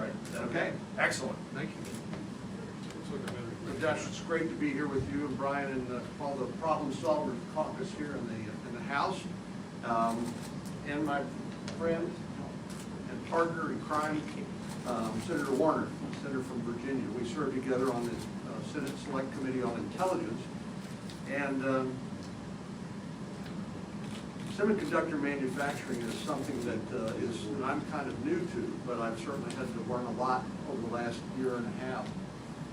Right. Okay, excellent. Thank you. Josh, it's great to be here with you and Brian and all the Problem Solvers Caucus here in the House. And my friend and partner in crime, Senator Warner, Senator from Virginia. We served together on the Senate Select Committee on Intelligence. And semiconductor manufacturing is something that I'm kind of new to, but I've certainly had to learn a lot over the last year and a half.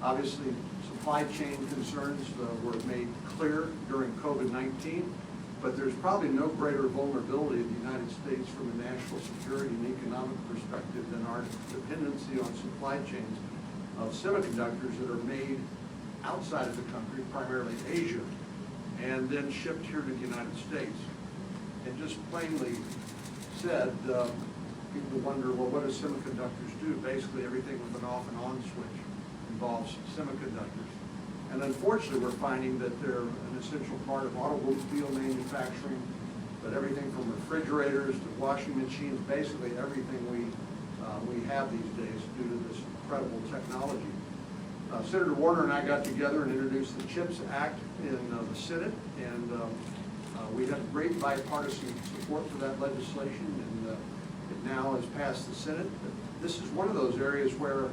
Obviously, supply chain concerns were made clear during COVID-19, but there's probably no greater vulnerability in the United States from a national security and economic perspective than our dependency on supply chains of semiconductors that are made outside of the country, primarily Asia, and then shipped here to the United States. And just plainly said, people wonder, well, what do semiconductors do? Basically, everything with an off and on switch involves semiconductors. And unfortunately, we're finding that they're an essential part of automobile manufacturing, but everything from refrigerators to washing machines, basically everything we have these days due to this incredible technology. Senator Warner and I got together and introduced the CHIPS Act in the Senate, and we have great bipartisan support for that legislation, and it now has passed the Senate. This is one of those areas where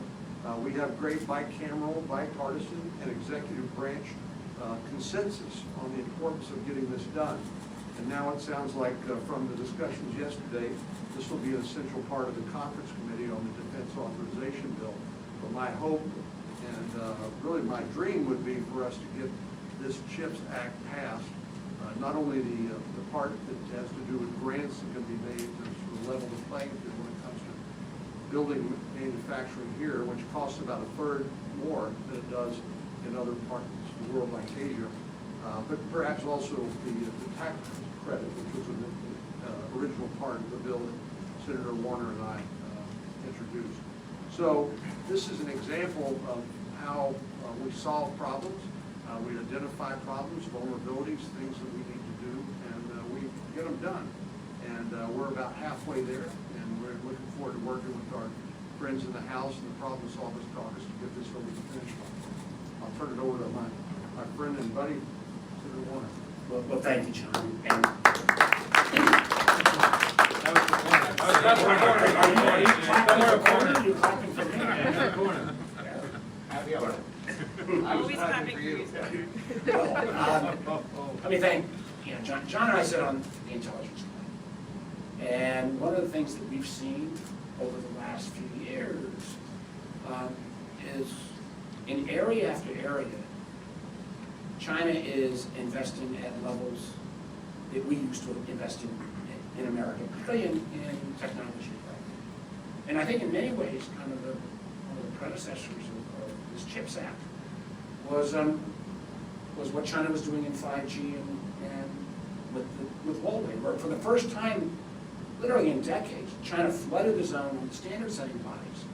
we have great bicameral, bipartisan, and executive branch consensus on the importance of getting this done. And now it sounds like from the discussions yesterday, this will be an essential part of the conference committee on the defense authorization bill. But my hope and really my dream would be for us to get this CHIPS Act passed. Not only the part that has to do with grants that can be made to sort of level the playing field when it comes to building manufacturing here, which costs about a third more than it does in other parts of the world like Asia, but perhaps also the tax credit, which was an original part of the bill that Senator Warner and I introduced. So this is an example of how we solve problems. We identify problems, vulnerabilities, things that we need to do, and we get them done. And we're about halfway there, and we're looking forward to working with our friends in the House and the Problem Solvers Caucus to get this over the finish line. I'll turn it over to my friend and buddy, Senator Warner. Well, thank you, John. And I'm always clapping for you. let me thank, John and I sit on the intelligence committee. And one of the things that we've seen over the last few years is in area after area, China is investing at levels that we used to invest in America, particularly in technology. And I think in many ways, kind of one of the predecessors of this CHIPS Act was what China was doing in 5G and with Huawei, where for the first time, literally in decades, China flooded the zone with standard-setting bodies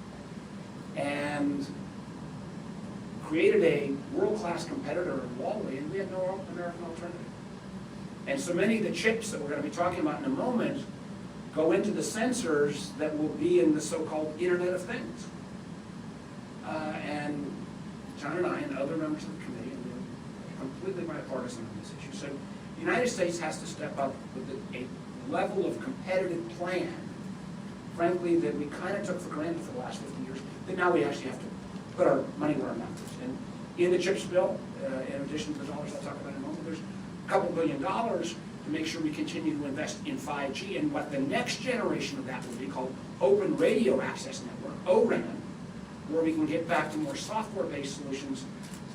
and created a world-class competitor in Huawei, and we had no American alternative. And so many of the chips that we're going to be talking about in a moment go into the sensors that will be in the so-called Internet of Things. And John and I and other members of the committee, and we're completely bipartisan on this issue, said the United States has to step up with a level of competitive plan, frankly, that we kind of took for granted for the last 50 years, that now we actually have to put our money where our mouth is. And in the CHIPS bill, in addition to the dollars I'll talk about in a moment, there's a couple $2 billion to make sure we continue to invest in 5G and what the next generation of that will be called Open Radio Access Network, ORAN, where we can get back to more software-based solutions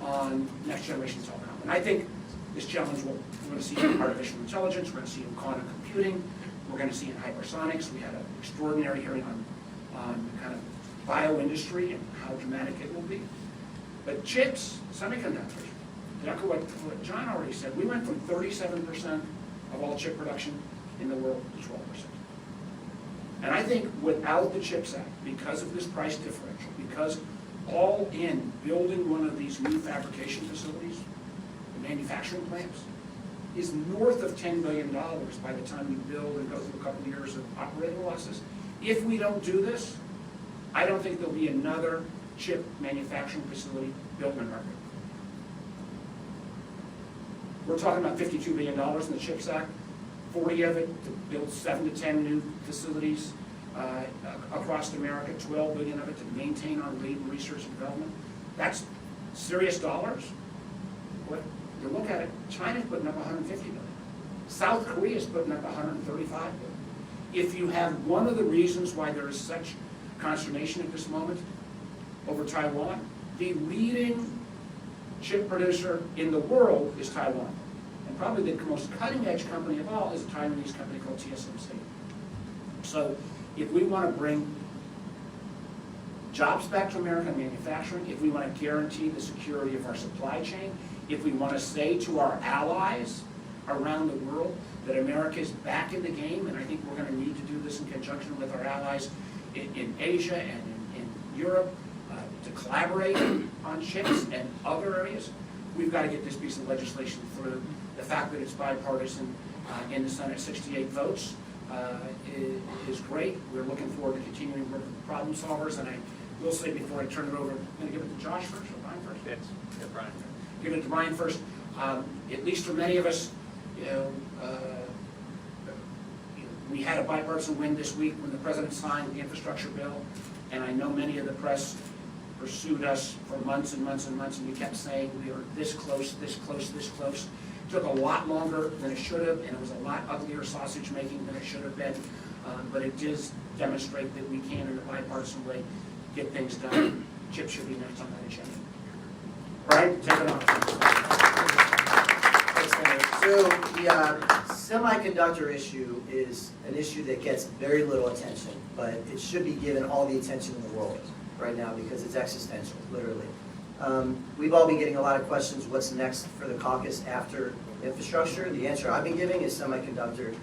on next generation telecom. And I think this challenge we're going to see in artificial intelligence, we're going to see in quantum computing, we're going to see in hypersonics. We had an extraordinary hearing on kind of bioindustry and how dramatic it will be. But chips, semiconductors, to echo what John already said, we went from 37% of all chip production in the world to 12%. And I think without the CHIPS Act, because of this price differential, because all in building one of these new fabrication facilities, the manufacturing plants, is north of $10 billion by the time we build and go through a couple of years of operating losses. If we don't do this, I don't think there'll be another chip manufacturing facility built in America. We're talking about $52 billion in the CHIPS Act, 40 of it to build 7 to 10 new facilities across America, 12 billion of it to maintain our lead in research and development. That's serious dollars. But you look at it, China's putting up 150 billion. South Korea's putting up 135 billion. If you have one of the reasons why there is such consternation at this moment over Taiwan, the leading chip producer in the world is Taiwan. And probably the most cutting-edge company of all is a Taiwanese company called TSMC. So if we want to bring jobs back to American manufacturing, if we want to guarantee the security of our supply chain, if we want to say to our allies around the world that America is back in the game, and I think we're going to need to do this in conjunction with our allies in Asia and in Europe, to collaborate on chips and other areas, we've got to get this piece of legislation through. The fact that it's bipartisan in the Senate, 68 votes, is great. We're looking forward to continuing to work with the problem solvers, and I will say before I turn it over, I'm going to give it to Josh first, or Brian first? Yes, yeah, Brian. Give it to Brian first. At least for many of us, we had a bipartisan win this week when the president signed the infrastructure bill, and I know many of the press pursued us for months and months and months, and we kept saying we were this close, this close, this close. It took a lot longer than it should have, and it was a lot uglier sausage making than it should have been, but it does demonstrate that we can, in a bipartisan way, get things done. Chip should be next on that agenda. Brian, take it off. So the semiconductor issue is an issue that gets very little attention, but it should be given all the attention in the world right now because it's existential, literally. We've all been getting a lot of questions, what's next for the caucus after infrastructure? The answer I've been giving is semiconductor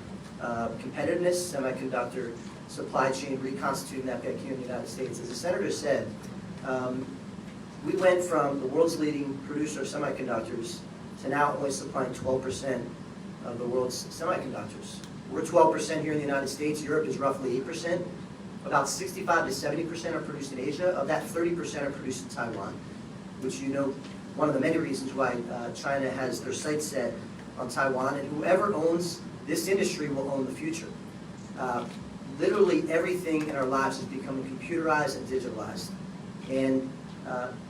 competitiveness, semiconductor supply chain, reconstituting that back here in the United States. As the senator said, we went from the world's leading producer of semiconductors to now only supplying 12% of the world's semiconductors. We're 12% here in the United States. Europe is roughly 8%. About 65 to 70% are produced in Asia. Of that, 30% are produced in Taiwan, which you know, one of the many reasons why China has their sights set on Taiwan. And whoever owns this industry will own the future. Literally everything in our lives is becoming computerized and digitalized. And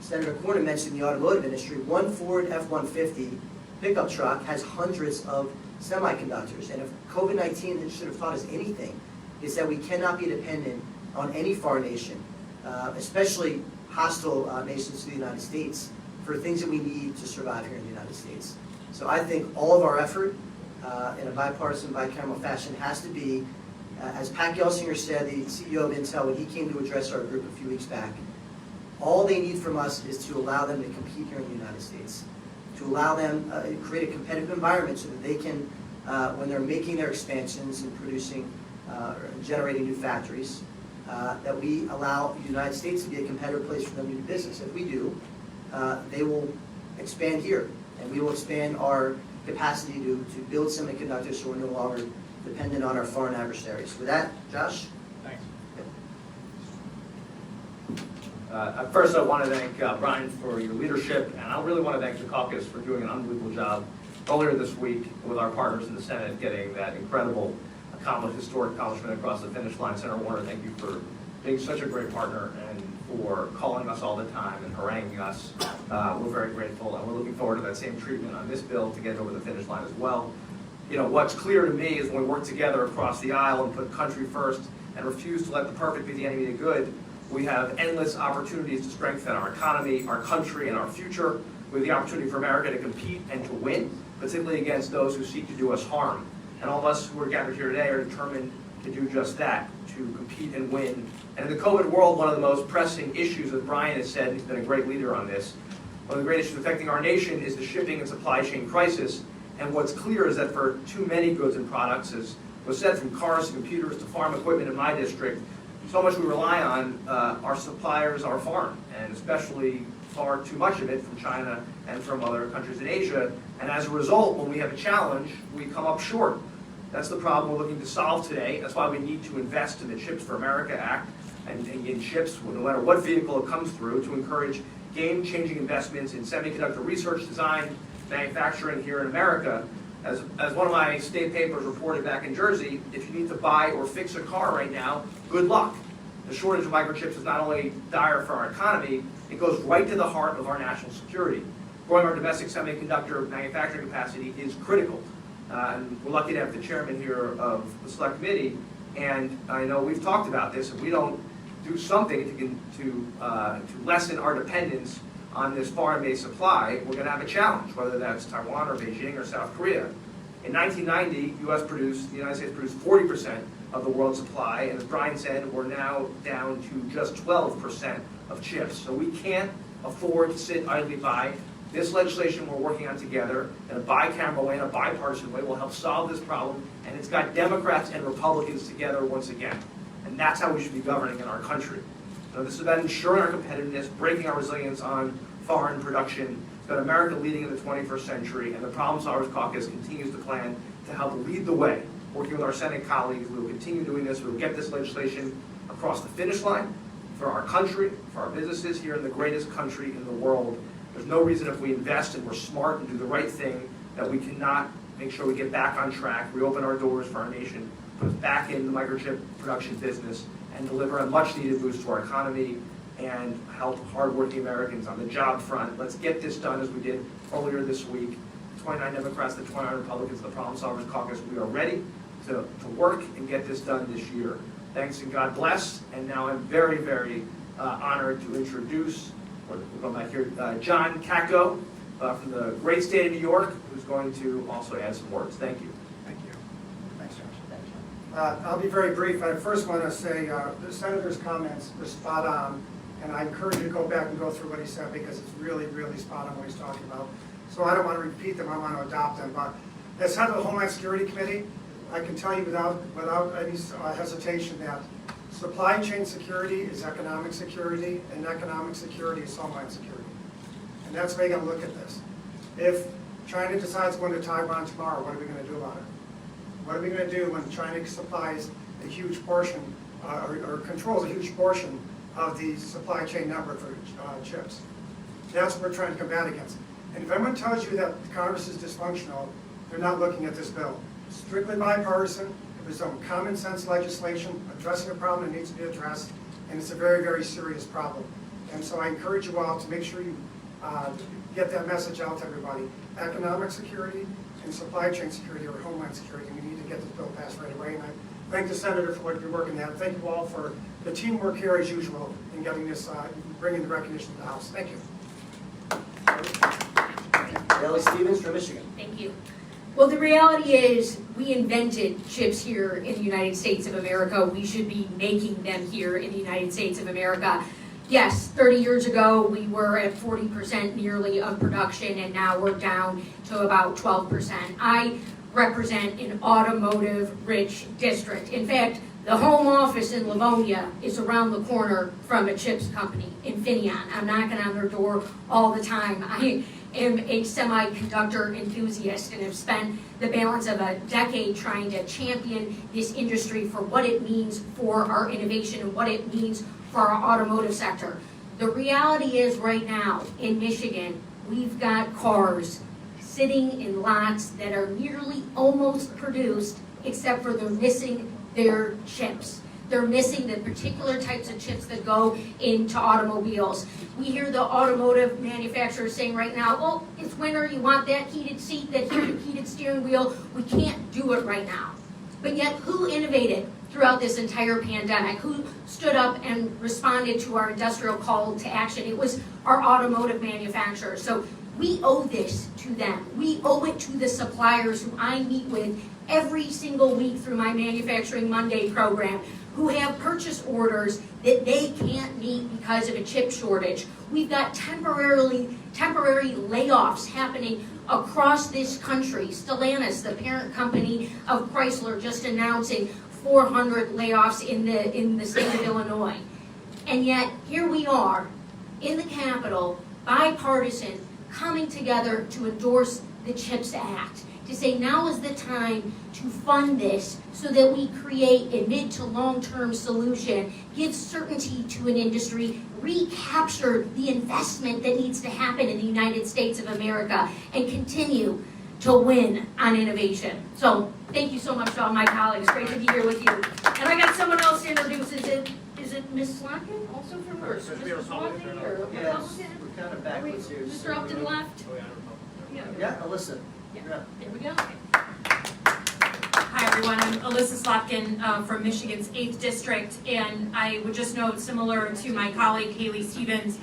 Senator Cornyn mentioned the automotive industry. One Ford F-150 pickup truck has hundreds of semiconductors. And if COVID-19 should have taught us anything, is that we cannot be dependent on any foreign nation, especially hostile nations to the United States, for things that we need to survive here in the United States. So I think all of our effort in a bipartisan, bicameral fashion has to be, as Pat Gelsinger said, the CEO of Intel, when he came to address our group a few weeks back, all they need from us is to allow them to compete here in the United States, to allow them create a competitive environment so that they can, when they're making their expansions and producing, generating new factories, that we allow the United States to be a competitive place for them to do business. If we do, they will expand here, and we will expand our capacity to build semiconductors so we're no longer dependent on our foreign adversaries. With that, Josh? Thanks. First, I want to thank Brian for your leadership, and I really want to thank the caucus for doing an unbelievable job earlier this week with our partners in the Senate getting that incredible historic accomplishment across the finish line. Senator Warner, thank you for being such a great partner and for calling us all the time and haranguing us. We're very grateful, and we're looking forward to that same treatment on this bill to get it over the finish line as well. You know, what's clear to me is when we work together across the aisle and put country first and refuse to let the perfect be the enemy of the good, we have endless opportunities to strengthen our economy, our country, and our future. We have the opportunity for America to compete and to win, particularly against those who seek to do us harm. And all of us who are gathered here today are determined to do just that, to compete and win. And in the COVID world, one of the most pressing issues, as Brian has said, he's been a great leader on this, one of the great issues affecting our nation is the shipping and supply chain crisis. And what's clear is that for too many goods and products, as was said, from cars to computers to farm equipment in my district, so much we rely on our suppliers, our farm, and especially far too much of it from China and from other countries in Asia. And as a result, when we have a challenge, we come up short. That's the problem we're looking to solve today. That's why we need to invest in the Chips for America Act. and in chips, no matter what vehicle it comes through, to encourage game-changing investments in semiconductor research, design, manufacturing here in America. As one of my state papers reported back in Jersey, if you need to buy or fix a car right now, good luck. The shortage of microchips is not only dire for our economy, it goes right to the heart of our national security. Growing our domestic semiconductor manufacturing capacity is critical. And we're lucky to have the chairman here of the select committee, and I know we've talked about this, if we don't do something to lessen our dependence on this foreign-based supply, we're going to have a challenge, whether that's Taiwan or Beijing or South Korea. In 1990, the United States produced 40% of the world's supply, and as Brian said, we're now down to just 12% of chips. So we can't afford to sit idly by. This legislation we're working on together in a bicameral way, in a bipartisan way, will help solve this problem, and it's got Democrats and Republicans together once again. And that's how we should be governing in our country. So this is about ensuring our competitiveness, breaking our resilience on foreign production. It's about America leading in the 21st century, and the Problem Solvers Caucus continues to plan to help lead the way. Working with our Senate colleagues, we will continue doing this. We will get this legislation across the finish line for our country, for our businesses here in the greatest country in the world. There's no reason if we invest and we're smart and do the right thing that we cannot make sure we get back on track, reopen our doors for our nation, put us back in the microchip production business, and deliver a much-needed boost to our economy and help hardworking Americans on the job front. Let's get this done as we did earlier this week. 29 Democrats, the 29 Republicans, the Problem Solvers Caucus, we are ready to work and get this done this year. Thanks and God bless. And now I'm very, very honored to introduce, we'll go back here, John Kakko from the great state of New York, who's going to also add some words. Thank you. Thank you. Thanks, Josh. I'll be very brief. I first want to say the Senator's comments were spot on, and I encourage you to go back and go through what he said because it's really, really spot on what he's talking about. So I don't want to repeat them, I want to adopt them. But as head of the Homeland Security Committee, I can tell you without any hesitation that supply chain security is economic security, and economic security is homeland security. And that's the way you got to look at this. If China decides going to Taiwan tomorrow, what are we going to do about it? What are we going to do when China supplies a huge portion, or controls a huge portion of the supply chain network for chips? That's what we're trying to combat against. And if anyone tells you that Congress is dysfunctional, they're not looking at this bill. Strictly bipartisan, it was some common sense legislation addressing a problem that needs to be addressed, and it's a very, very serious problem. And so I encourage you all to make sure you get that message out to everybody. Economic security and supply chain security or homeland security, we need to get this bill passed right away. And I thank the Senator for what you're working at. Thank you all for the teamwork here as usual in getting this, bringing the recognition to the House. Thank you. Ellie Stevens from Michigan. Thank you. Well, the reality is we invented chips here in the United States of America. We should be making them here in the United States of America. Yes, 30 years ago, we were at 40% nearly of production, and now we're down to about 12%. I represent an automotive-rich district. In fact, the home office in Livonia is around the corner from a chips company, Infineon. I'm knocking on their door all the time. I am a semiconductor enthusiast and have spent the balance of a decade trying to champion this industry for what it means for our innovation and what it means for our automotive sector. The reality is right now in Michigan, we've got cars sitting in lots that are nearly almost produced, except for they're missing their chips. They're missing the particular types of chips that go into automobiles. We hear the automotive manufacturers saying right now, oh, it's winter, you want that heated seat, that heated steering wheel. We can't do it right now. But yet, who innovated throughout this entire pandemic? Who stood up and responded to our industrial call to action? It was our automotive manufacturers. So we owe this to them. We owe it to the suppliers who I meet with every single week through my Manufacturing Monday program, who have purchase orders that they can't meet because of a chip shortage. We've got temporary layoffs happening across this country. Stellantis, the parent company of Chrysler, just announcing 400 layoffs in the state of Illinois. And yet, here we are in the Capitol, bipartisan, coming together to endorse the CHIPS Act. to say now is the time to fund this so that we create a mid to long-term solution, give certainty to an industry, recapture the investment that needs to happen in the United States of America, and continue to win on innovation. So thank you so much to all my colleagues. Great to be here with you. And I got someone else to introduce. Is it Ms. Slotkin also from or Mr. Swansea or Yes, Republican? we're kind of Are we- backwards here. Mr. Upton left? Yeah, Alyssa. Yeah. You're up. There we go. Hi, everyone. I'm Alyssa Slotkin from Michigan's 8th District, and I would just note, similar to my colleague Haley Stevens,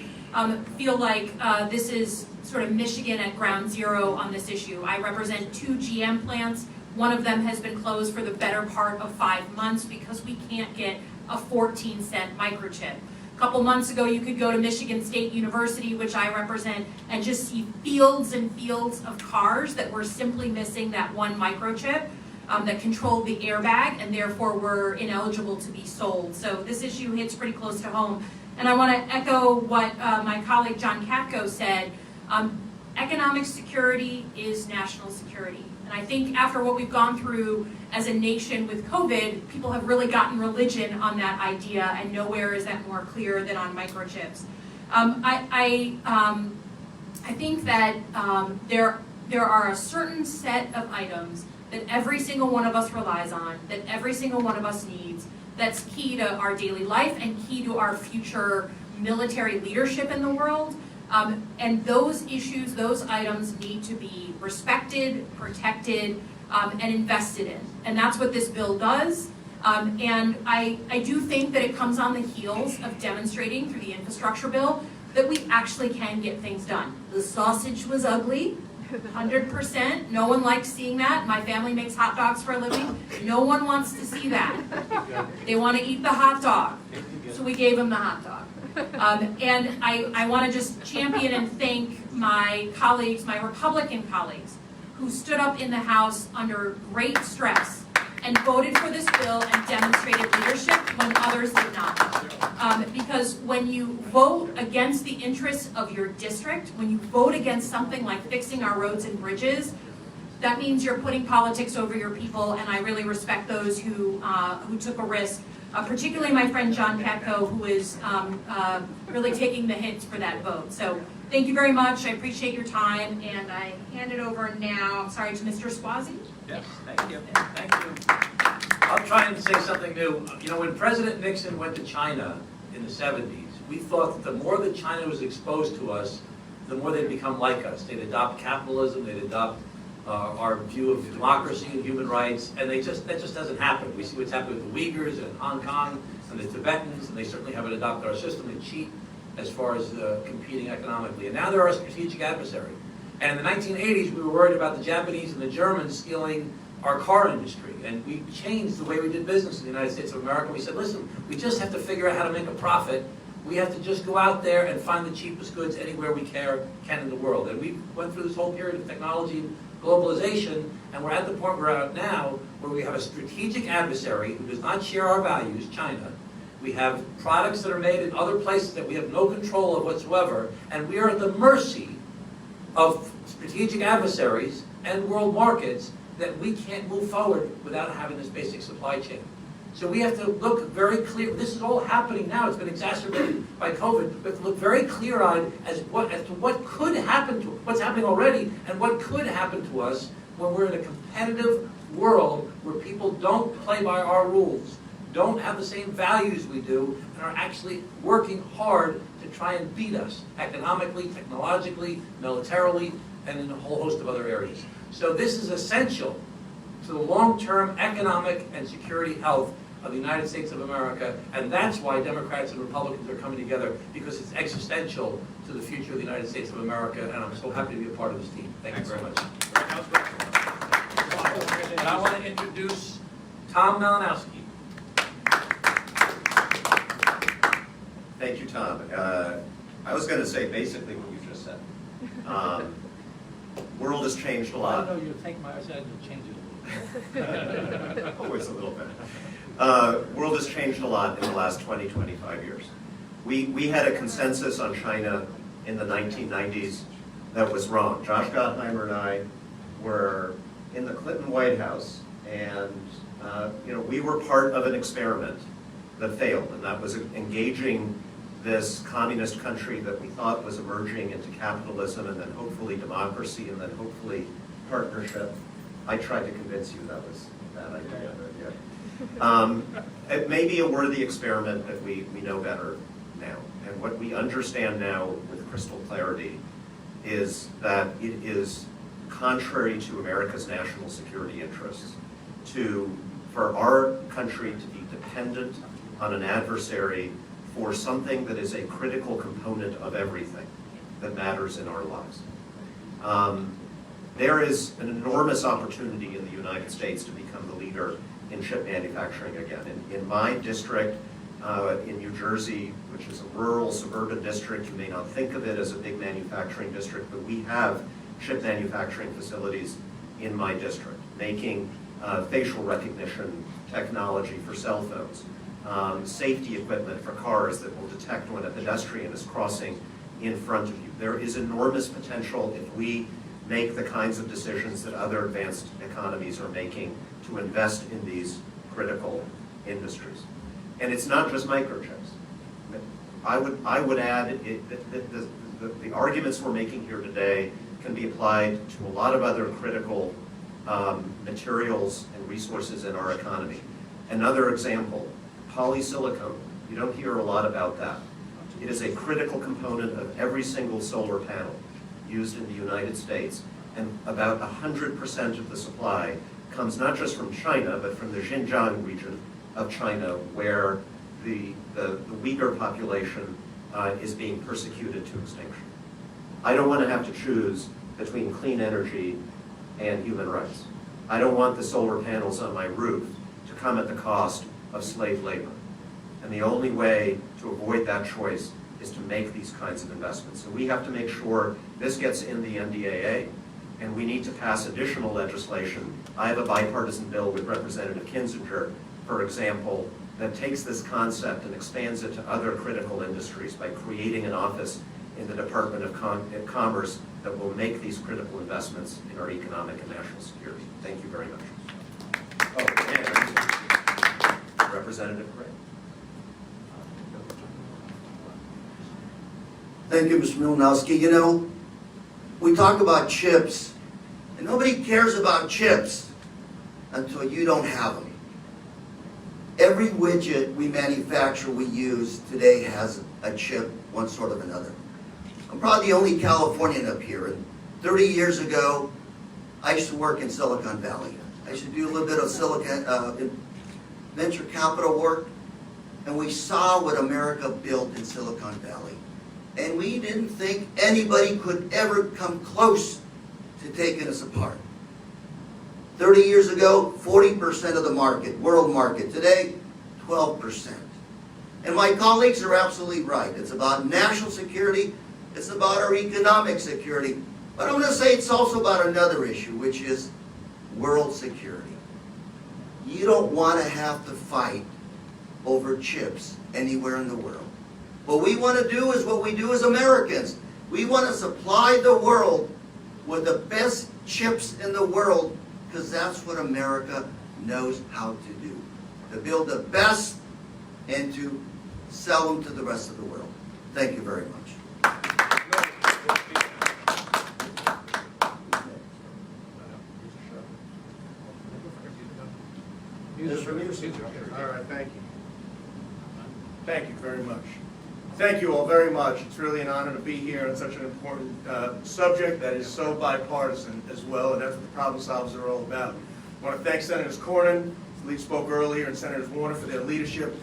feel like this is sort of Michigan at ground zero on this issue. I represent 2 GM plants. One of them has been closed for the better part of 5 months because we can't get a 14-cent microchip. A couple months ago, you could go to Michigan State University, which I represent, and just see fields and fields of cars that were simply missing that one microchip that controlled the airbag and therefore were ineligible to be sold. So this issue hits pretty close to home. And I want to echo what my colleague John Katko said. Economic security is national security. And I think after what we've gone through as a nation with COVID, people have really gotten religion on that idea, and nowhere is that more clear than on microchips. I think that there are a certain set of items that every single one of us relies on, that every single one of us needs, that's key to our daily life and key to our future military leadership in the world. And those issues, those items need to be respected, protected, and invested in. And that's what this bill does. And I do think that it comes on the heels of demonstrating through the infrastructure bill that we actually can get things done. The sausage was ugly, 100%. No one likes seeing that. My family makes hot dogs for a living. No one wants to see that. They want to eat the hot dog. So we gave them the hot dog. And I want to just champion and thank my colleagues, my Republican colleagues, who stood up in the House under great stress and voted for this bill and demonstrated leadership when others did not. Because when you vote against the interests of your district, when you vote against something like fixing our roads and bridges, that means you're putting politics over your people, and I really respect those who took a risk. Particularly my friend John Katko, who is really taking the hits for that vote. So thank you very much. I appreciate your time, and I hand it over now, sorry, to Mr. Swazi. Yes, thank you. Thank you. I'll try and say something new. You know, when President Nixon went to China in the 70s, we thought that the more that China was exposed to us, the more they'd become like us. They'd adopt capitalism, they'd adopt our view of democracy and human rights, and that just doesn't happen. We see what's happened with the Uyghurs and Hong Kong and the Tibetans, and they certainly haven't adopted our system and cheat as far as competing economically. And now they're our strategic adversary. And in the 1980s, we were worried about the Japanese and the Germans stealing our car industry, and we changed the way we did business in the United States of America. We said, listen, we just have to figure out how to make a profit. We have to just go out there and find the cheapest goods anywhere we can in the world. And we went through this whole period of technology globalization, and we're at the point we're at now where we have a strategic adversary who does not share our values, China. We have products that are made in other places that we have no control of whatsoever, and we are at the mercy of strategic adversaries and world markets that we can't move forward without having this basic supply chain. So we have to look very clear. This is all happening now. It's been exacerbated by COVID. We have to look very clear-eyed as to what could happen to what's happening already and what could happen to us when we're in a competitive world where people don't play by our rules, don't have the same values we do, and are actually working hard to try and beat us economically, technologically, militarily, and in a whole host of other areas. So this is essential to the long-term economic and security health of the United States of America, and that's why Democrats and Republicans are coming together, because it's existential to the future of the United States of America, and I'm so happy to be a part of this team. Thank you very much. And I want to introduce Tom Malinowski. Thank you, Tom. I was going to say basically what you just said. World has changed a lot. I know you take my side and change it. Always a little bit. World has changed a lot in the last 20, 25 years. We had a consensus on China in the 1990s that was wrong. Josh Gottheimer and I were in the Clinton White House, and we were part of an experiment that failed, and that was engaging this communist country that we thought was emerging into capitalism and then hopefully democracy and then hopefully partnership. I tried to convince you that was a bad idea. It may be a worthy experiment, but we know better now. And what we understand now with crystal clarity is that it is contrary to America's national security interests for our country to be dependent on an adversary for something that is a critical component of everything that matters in our lives. There is an enormous opportunity in the United States to become the leader in chip manufacturing again. In my district, in New Jersey, which is a rural suburban district, you may not think of it as a big manufacturing district, but we have chip manufacturing facilities in my district, making facial recognition technology for cell phones, safety equipment for cars that will detect when a pedestrian is crossing in front of you. There is enormous potential if we make the kinds of decisions that other advanced economies are making to invest in these critical industries. And it's not just microchips. I would add the arguments we're making here today can be applied to a lot of other critical materials and resources in our economy. Another example, polysilicon. You don't hear a lot about that. It is a critical component of every single solar panel used in the United States, and about 100% of the supply comes not just from China, but from the Xinjiang region of China, where the Uyghur population is being persecuted to extinction. I don't want to have to choose between clean energy and human rights. I don't want the solar panels on my roof to come at the cost of slave labor. And the only way to avoid that choice is to make these kinds of investments. So we have to make sure this gets in the NDAA, and we need to pass additional legislation. I have a bipartisan bill with Representative Kinzinger, for example, that takes this concept and expands it to other critical industries by creating an office in the Department of Commerce that will make these critical investments in our economic and national security. Thank you very much. Oh, and Representative Gray. Thank you, Mr. Milanowski. You know, we talk about chips, and nobody cares about chips until you don't have them. Every widget we manufacture, we use today has a chip, one sort of another. I'm probably the only Californian up here, and 30 years ago, I used to work in Silicon Valley. I used to do a little bit of venture capital work, and we saw what America built in Silicon Valley. And we didn't think anybody could ever come close to taking us apart. 30 years ago, 40% of the market, world market. Today, 12%. And my colleagues are absolutely right. It's about national security. It's about our economic security. But I'm going to say it's also about another issue, which is world security. You don't want to have to fight over chips anywhere in the world. What we want to do is what we do as Americans. We want to supply the world with the best chips in the world, because that's what America knows how to do. To build the best and to sell them to the rest of the world. Thank you very much. All right, thank you. Thank you very much. Thank you all very much. It's really an honor to be here on such an important subject that is so bipartisan as well, and that's what the Problem Solvers are all about. I want to thank Senators Cornyn, who spoke earlier, and Senators Warner for their leadership.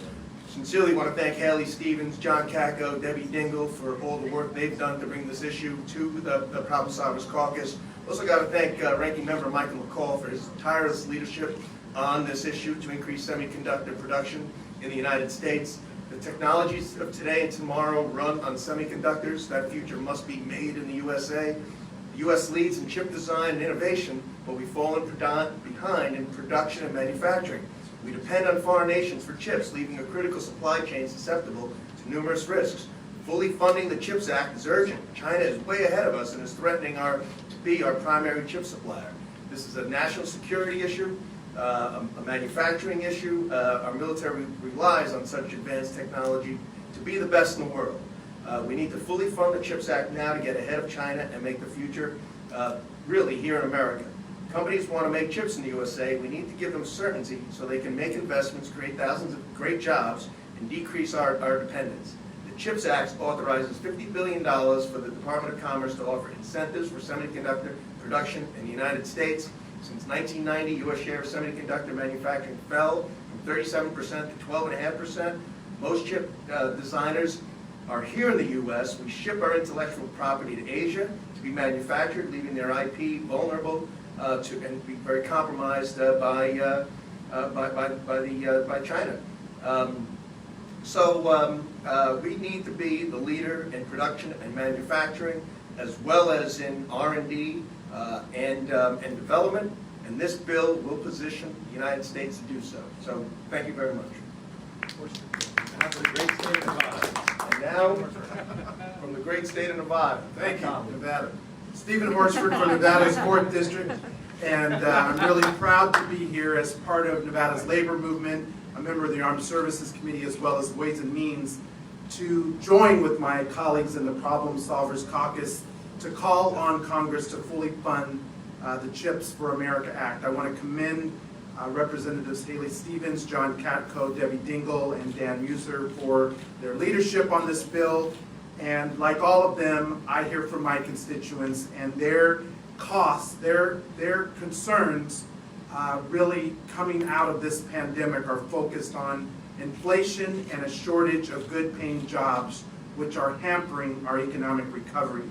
Sincerely want to thank Haley Stevens, John Cacco, Debbie Dingell for all the work they've done to bring this issue to the Problem Solvers Caucus. Also got to thank Ranking Member Michael McCall for his tireless leadership on this issue to increase semiconductor production in the United States. The technologies of today and tomorrow run on semiconductors. That future must be made in the USA. The U.S. leads in chip design and innovation, but we've fallen behind in production and manufacturing. We depend on foreign nations for chips, leaving a critical supply chain susceptible to numerous risks. Fully funding the CHIPS Act is urgent. China is way ahead of us and is threatening to be our primary chip supplier. This is a national security issue, a manufacturing issue. Our military relies on such advanced technology to be the best in the world. We need to fully fund the CHIPS Act now to get ahead of China and make the future really here in America. Companies want to make chips in the USA. We need to give them certainty so they can make investments, create thousands of great jobs, and decrease our dependence. The CHIPS Act authorizes $50 billion for the Department of Commerce to offer incentives for semiconductor production in the United States. Since 1990, U.S. share of semiconductor manufacturing fell from 37% to 12.5%. Most chip designers are here in the U.S. We ship our intellectual property to Asia to be manufactured, leaving their IP vulnerable and be very compromised by China. We need to be the leader in production and manufacturing, as well as in R&D and development, and this bill will position the United States to do so. So, thank you very much. And now, from the great state of Nevada. Thank you, Nevada. Stephen Horsford from Nevada's 4th District, and I'm really proud to be here as part of Nevada's labor movement, a member of the Armed Services Committee, as well as Ways and Means, to join with my colleagues in the Problem Solvers Caucus to call on Congress to fully fund the CHIPS for America Act. I want to commend Representatives Haley Stevens, John Katko, Debbie Dingell, and Dan Muser for their leadership on this bill. And like all of them, I hear from my constituents, and their costs, their concerns really coming out of this pandemic are focused on inflation and a shortage of good-paying jobs, which are hampering our economic recovery.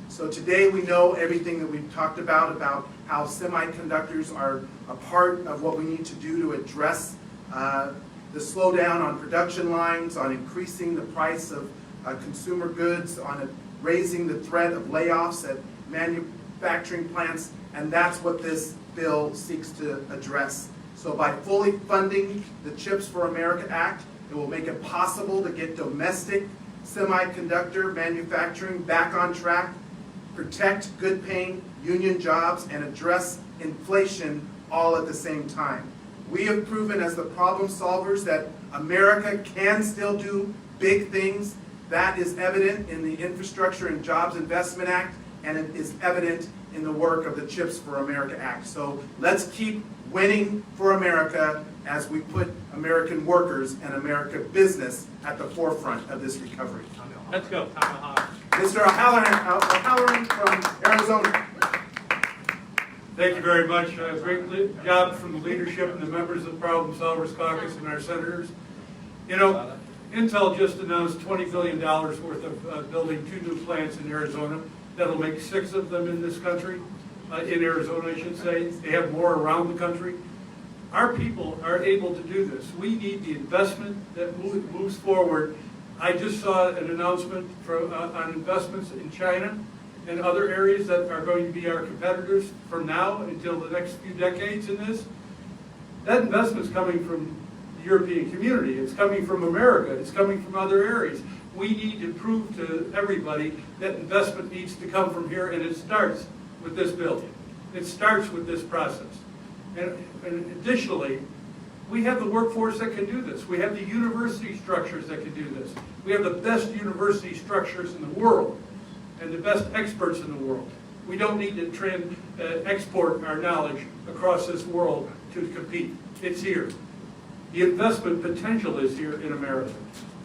So today we know everything that we've talked about how semiconductors are a part of what we need to do to address the slowdown on production lines, on increasing the price of consumer goods, on raising the threat of layoffs at manufacturing plants, and that's what this bill seeks to address. So by fully funding the CHIPS for America Act, it will make it possible to get domestic semiconductor manufacturing back on track, protect good-paying union jobs, and address inflation all at the same time. We have proven as the problem solvers that America can still do big things. That is evident in the Infrastructure and Jobs Investment Act, and it is evident in the work of the CHIPS for America Act. So let's keep winning for America as we put American workers and American business at the forefront of this recovery. Let's go. Mr. O'Halloran from Arizona. Thank you very much. Great job from the leadership and the members of the Problem Solvers Caucus and our senators. You know, Intel just announced $20 billion worth of building 2 new plants in Arizona. That'll make 6 of them in this country, in Arizona, I should say. They have more around the country. Our people are able to do this. We need the investment that moves forward. I just saw an announcement on investments in China and other areas that are going to be our competitors from now until the next few decades in this. That investment's coming from the European community. It's coming from America. It's coming from other areas. We need to prove to everybody that investment needs to come from here, and it starts with this bill. It starts with this process. And additionally, we have the workforce that can do this. We have the university structures that can do this. We have the best university structures in the world and the best experts in the world. We don't need to export our knowledge across this world to compete. It's here. The investment potential is here in America.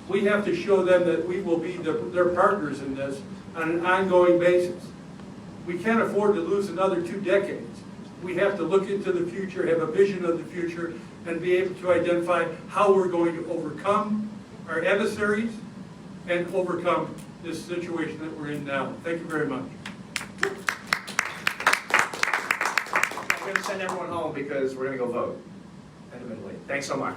We have to show them that we will be their partners in this on an ongoing basis. We can't afford to lose another 2 decades. We have to look into the future, have a vision of the future, and be able to identify how we're going to overcome our adversaries and overcome this situation that we're in now. Thank you very much. I'm going to send everyone home because we're going to go vote. Thanks so much.